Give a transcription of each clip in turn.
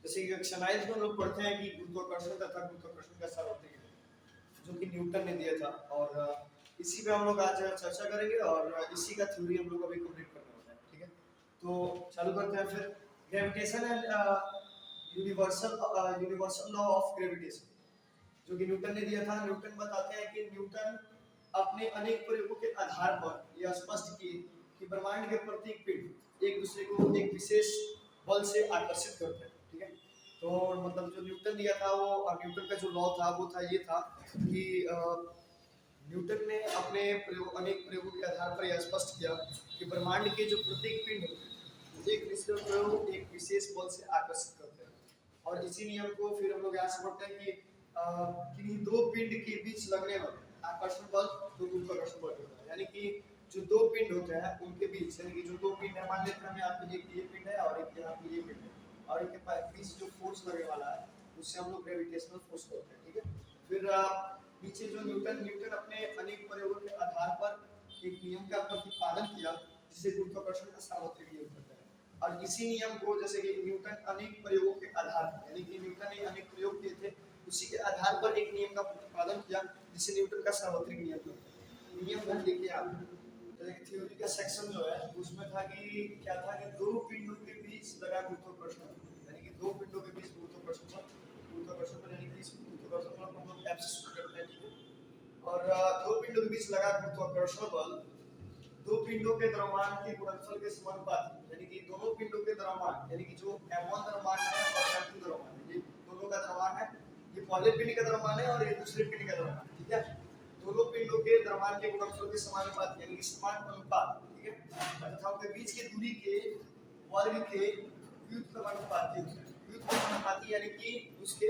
जैसे कि कक्षा 9 में हम लोग पढ़ते हैं कि गुरुत्वाकर्षण तथा गुरुत्वाकर्षण का सार्वत्रिक नियम जो कि न्यूटन ने दिया था। और इसी पे हम लोग आज चर्चा करेंगे और इसी का थ्योरी हम लोग अभी कंप्लीट करने वाले हैं। ठीक है, तो चालू करते हैं फिर। Gravitation and universal law of gravitation जो कि न्यूटन ने दिया था। न्यूटन बताते हैं कि न्यूटन अपने अनेक प्रयोगों के आधार पर यह स्पष्ट किए कि ब्रह्मांड के प्रत्येक पिंड एक दूसरे को एक विशेष बल से आकर्षित करते हैं। ठीक है, तो मतलब जो न्यूटन दिया था वो न्यूटन का जो लॉ था वो था ये था कि न्यूटन ने अपने अनेक प्रयोगों के आधार पर यह स्पष्ट किया कि ब्रह्मांड के जो प्रत्येक पिंड होते हैं एक दूसरे को एक विशेष बल से आकर्षित करते हैं। और इसी नियम को फिर हम लोग यहाँ से पढ़ते हैं कि किन्हीं दो पिंड के बीच लगने वाला आकर्षण बल तो गुरुत्वाकर्षण बल होता है। यानी कि जो दो पिंड होते हैं उनके बीच, यानी कि जो दो पिंड है, मान लेते हैं यहाँ पे एक ये पिंड है और एक यहाँ पे ये पिंड है, और इनके बीच जो फोर्स लगने वाला है उससे हम लोग ग्रेविटेशनल फोर्स कहते हैं। ठीक है, फिर पीछे जो न्यूटन अपने अनेक प्रयोगों के आधार पर एक नियम का प्रतिपादन किया जिसे गुरुत्वाकर्षण का सार्वत्रिक नियम कहते हैं। और इसी नियम को जैसे कि न्यूटन अनेक प्रयोगों के आधार पर, यानी कि न्यूटन ने अनेक प्रयोग किए थे, उसी के आधार पर एक नियम का प्रतिपादन किया जिसे न्यूटन का सार्वत्रिक नियम कहते हैं। नियम ध्यान देखिए आप, थ्योरी का सेक्शन जो है उसमें था कि क्या था कि दो पिंडों के बीच लगा गुरुत्वाकर्षण, यानी कि दो पिंडों के बीच गुरुत्वाकर्षण यानी कि इस गुरुत्वाकर्षण बल को हम लोग F से शुरू करते हैं। ठीक है, और दो पिंडों के बीच लगा गुरुत्वाकर्षण बल दो पिंडों के द्रव्यमान के गुणनफल के समानुपाती, यानी कि दोनों पिंडों के द्रव्यमान, यानी कि जो m1 द्रव्यमान है और m2 द्रव्यमान है, ये दोनों का द्रव्यमान है, ये पहले पिंड का द्रव्यमान है और ये दूसरे पिंड का द्रव्यमान है। ठीक है, दोनों पिंडों के द्रव्यमान के गुणनफल के समानुपाती, यानी कि समान अनुपात। ठीक है, तथा उनके बीच की दूरी के वर्ग के व्युत्क्रमानुपाती होता है। व्युत्क्रमानुपाती यानी कि उसके,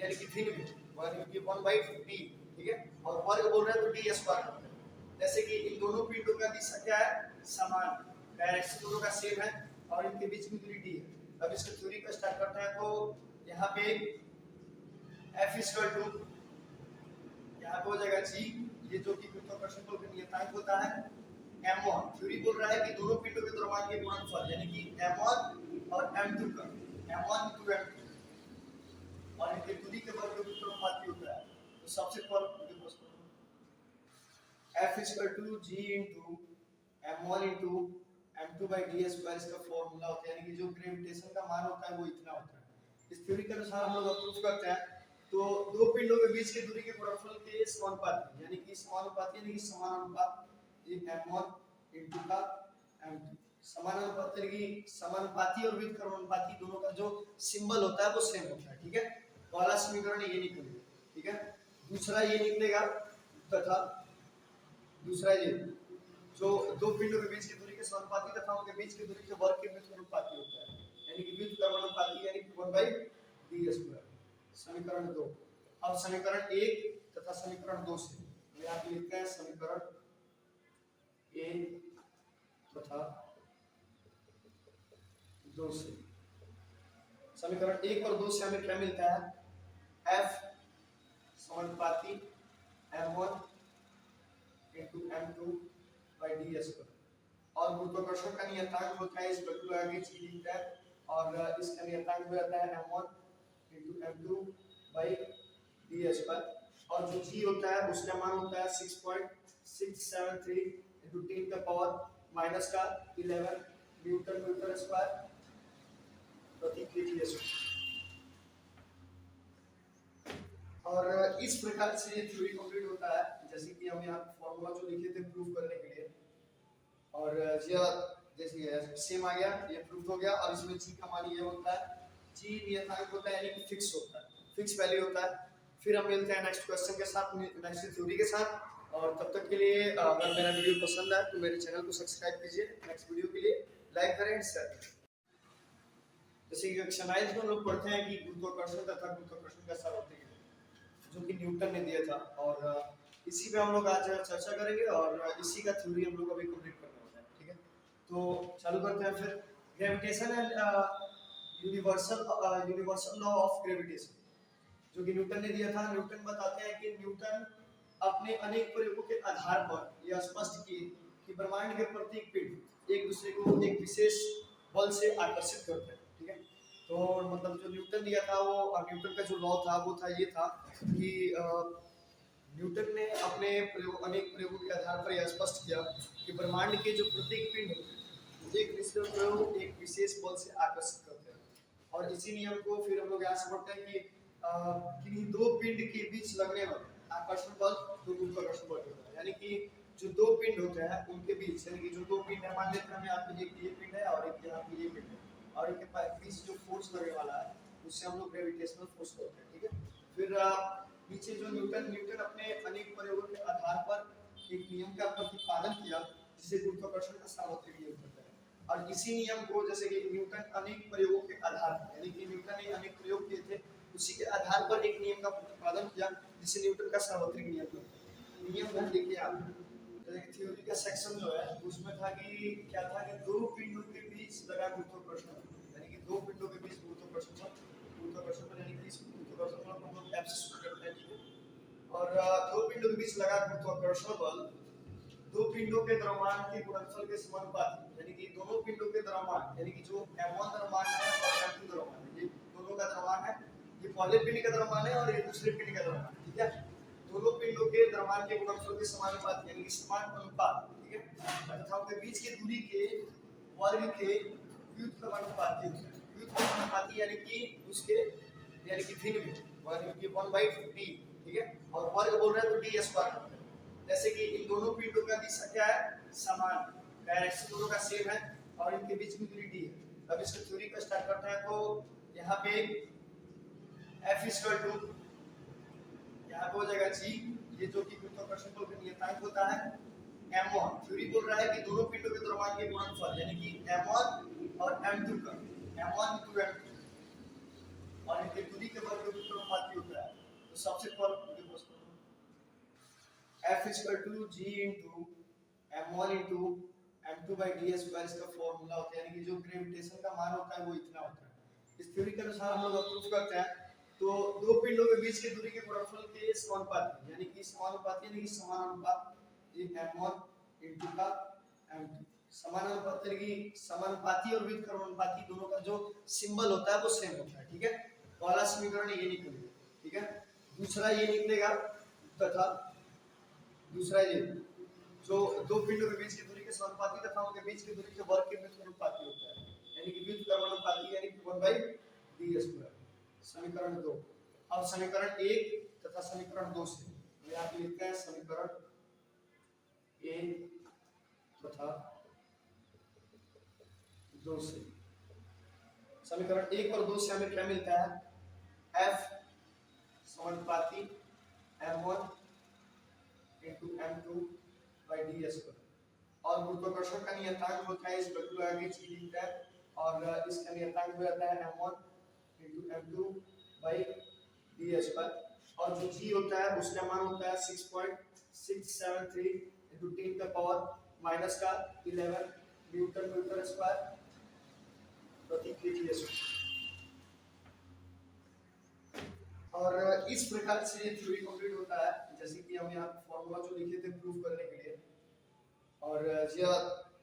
यानी कि भिन्न वर्ग की 1/d। ठीक है, और वर्ग बोल रहे हैं तो d स्क्वायर। जैसे कि इन दोनों पिंडों का दिशा क्या है, समान, डायरेक्शन दोनों का सेम है और इनके बीच की दूरी d है। अब इसके थ्योरी को स्टार्ट करते हैं। तो यहाँ पे F इक्वल टू, यहाँ पे हो जाएगा g, ये जो कि गुरुत्वाकर्षण बल का नियतांक होता है, m1। थ्योरी बोल रहा है कि दोनों पिंडों के द्रव्यमान के गुणनफल, यानी कि m1 और m2 का, m1 into m2 और इनके दूरी के वर्ग के व्युत्क्रमानुपाती होता है। तो सबसे पहले F equal to G into m1 into m2 by d square इसका फॉर्मूला होता है, यानी कि जो ग्रेविटेशन का मान होता है वो इतना होता है। इस थ्योरी के अनुसार हम लोग प्रूफ करते हैं। तो दो पिंडों के बीच की दूरी के गुणनफल के समानुपाती, यानी कि समानुपाती यानी कि समान अनुपात, ये m1 इंटू का m2, समान अनुपात यानी कि समानुपाती और व्युत्क्रमानुपाती दोनों का जो सिंबल होता है वो सेम होता है। ठीक है, पहला समीकरण ये निकलेगा। ठीक है, दूसरा ये निकलेगा तथा दूसरा ये जो दो पिंडों के बीच की दूरी के समानुपाती तथा उनके बीच की दूरी के वर्ग के व्युत्क्रमानुपाती होता है, यानी कि व्युत्क्रमानुपाती यानी कि 1/d²। समीकरण 2। अब समीकरण 1 तथा समीकरण 2 से यहाँ पे लिखते हैं समीकरण 1 तथा 2 से। समीकरण 1 और 2 से हमें क्या मिलता है, F समानुपाती m1 into m2 by d square और गुरुत्वाकर्षण का नियतांक होता है इस बिंदु आगे g लिखता है और इसका नियतांक हो जाता है m1 into m2 by d square और जो g होता है उसका मान होता है 6.673 into 10 का पावर माइनस का 11 न्यूटन मीटर स्क्वायर प्रति केजी स्क्वायर। और इस प्रकार से ये थ्योरी कंप्लीट होता है, जैसे कि हम यहाँ फॉर्मूला जो लिखे थे प्रूफ करने के लिए, और जैसे सेम आ गया, ये प्रूफ हो गया। और इसमें जी का मान ये होता है, जी नियतांक होता है यानी कि फिक्स होता है, फिक्स वैल्यू होता है। फिर हम मिलते हैं नेक्स्ट क्वेश्चन के साथ, नेक्स्ट थ्योरी के साथ। और तब तक के लिए अगर मेरा वीडियो पसंद आए तो मेरे चैनल को सब्सक्राइब कीजिए, नेक्स्ट वीडियो के लिए लाइक करें एंड शेयर करें। जैसे कि कक्षा 9 में हम लोग पढ़ते हैं कि गुरुत्वाकर्षण तथा गुरुत्वाकर्षण का सार्वत्रिक नियम जो कि न्यूटन ने दिया था। और इसी पे हम लोग आज चर्चा करेंगे और इसी का थ्योरी हम लोग अभी कंप्लीट करने वाले हैं। ठीक है, तो चालू करते हैं फिर। Gravitation and universal law of gravitation जो कि न्यूटन ने दिया था। न्यूटन बताते हैं कि न्यूटन अपने अनेक प्रयोगों के आधार पर यह स्पष्ट किए कि ब्रह्मांड के प्रत्येक पिंड एक दूसरे को एक विशेष बल से आकर्षित करते हैं। ठीक है, तो मतलब जो न्यूटन दिया था वो न्यूटन का जो लॉ था वो था ये था कि न्यूटन ने अपने प्रयोग अनेक प्रयोगों के आधार पर यह स्पष्ट किया कि ब्रह्मांड के जो प्रत्येक पिंड होते हैं एक निश्चित प्रयोग एक विशेष बल से आकर्षित करते हैं। और इसी नियम को फिर हम लोग यहाँ से पढ़ते हैं कि किन्हीं दो पिंड के बीच लगने वाला आकर्षण बल तो गुरुत्वाकर्षण बल होता है। यानी कि जो दो पिंड होते हैं उनके बीच, यानी कि जो दो पिंड है, मान लेते हैं यहाँ पे एक ये पिंड है और एक यहाँ पे ये पिंड है, और इनके बीच जो फोर्स लगने वाला है उससे हम लोग ग्रेविटेशनल फोर्स कहते हैं। ठीक है, फिर नीचे जो न्यूटन अपने अनेक प्रयोगों के आधार पर एक नियम का प्रतिपादन किया जिसे गुरुत्वाकर्षण का सार्वत्रिक नियम कहते हैं। और इसी नियम को, जैसे कि न्यूटन अनेक प्रयोगों के आधार पर, यानी कि न्यूटन ने अनेक प्रयोग किए थे, उसी के आधार पर एक नियम का प्रतिपादन किया जिसे न्यूटन का सार्वत्रिक नियम कहते हैं। नियम है, देखिए आप थ्योरी का सेक्शन जो है उसमें था कि क्या था कि दो पिंडों के बीच लगा गुरुत्वाकर्षण, यानी कि दो पिंडों के बीच गुरुत्वाकर्षण यानी कि इस गुरुत्वाकर्षण बल को हम लोग F से शुरू करते हैं। ठीक है, और दो पिंडों के बीच लगा गुरुत्वाकर्षण बल दो पिंडों के द्रव्यमान के गुणनफल के समानुपाती, यानी कि दोनों पिंडों के द्रव्यमान, यानी कि जो m1 द्रव्यमान है और m2 द्रव्यमान है, ये दोनों का द्रव्यमान है, ये पहले पिंड का द्रव्यमान है और ये दूसरे पिंड का द्रव्यमान है। ठीक है, दोनों पिंडों के द्रव्यमान के गुणनफल के समानुपाती, यानी कि समान अनुपात। ठीक है, तथा उनके बीच की दूरी के वर्ग के व्युत्क्रमानुपाती होता है। व्युत्क्रमानुपाती यानी कि उसके, यानी कि भिन्न वर्ग की 1/d। ठीक है, और वर्ग बोल रहे हैं तो d स्क्वायर। जैसे कि इन दोनों पिंडों का दिशा क्या है, समान, डायरेक्शन दोनों का सेम है और इनके बीच की दूरी d है। अब इसकी थ्योरी को स्टार्ट करते हैं। तो यहाँ पे F इक्वल टू, यहाँ पे हो जाएगा g, ये जो कि गुरुत्वाकर्षण बल का नियतांक होता है, m1। थ्योरी बोल रहा है कि दोनों पिंडों के द्रव्यमान के गुणनफल, यानी कि m1 और m2 का, m1 into m2, और इनके दूरी के वर्ग के व्युत्क्रमानुपाती होता है। तो सबसे पहले F equal to g into m1 into m2 by d square इसका फॉर्मूला होता है, यानी कि जो ग्रेविटेशन का मान होता है वो इतना होता है। इस थ्योरी के अनुसार हम लोग प्रूफ करते हैं। तो दो पिंडों के बीच की दूरी के गुणनफल के समानुपाती, यानी कि समानुपाती यानी कि समान अनुपात, ये m1 into का m2, समान अनुपात यानी कि समानुपाती और व्युत्क्रमानुपाती दोनों का जो सिंबल होता है वो सेम होता है। ठीक है, पहला समीकरण ये निकलेगा। ठीक है, दूसरा ये निकलेगा, तथा दूसरा ये जो दो पिंडों के बीच की दूरी के समानुपाती तथा उनके बीच की दूरी के वर्ग के व्युत्क्रमानुपाती होता है, यानी कि व्युत्क्रमानुपाती यानी कि 1/d²। समीकरण 2। अब समीकरण 1 तथा समीकरण 2 से यहाँ पे लिखते हैं समीकरण 1 तथा 2 से। समीकरण 1 और 2 से हमें क्या मिलता है, F समानुपाती m1 into m2 by d², और गुरुत्वाकर्षण का नियतांक होता है, इस बिल्कुल आगे g लिखता है, और इसका नियतांक हो जाता है m1 into m2 by d², और जो g होता है उसका मान होता है 6.673 into 10⁻⁻11 न्यूटन मीटर स्क्वायर प्रति केजी स्क्वायर। और इस प्रकार से ये थ्योरी कंप्लीट होता है, जैसे कि हम यहाँ फॉर्मूला जो लिखे थे प्रूफ करने के लिए, और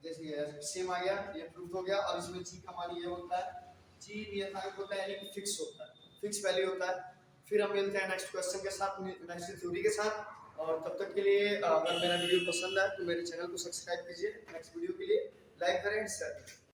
जैसे सेम आ गया, ये प्रूफ हो गया। और इसमें जी का मान ये होता है, जी नियतांक होता है, यानी कि फिक्स होता है, फिक्स वैल्यू होता है। फिर हम मिलते हैं नेक्स्ट क्वेश्चन के साथ, नेक्स्ट थ्योरी के साथ। और तब तक के लिए अगर मेरा वीडियो पसंद आए तो मेरे चैनल को सब्सक्राइब कीजिए, नेक्स्ट वीडियो के लिए लाइक करें, शेयर करें।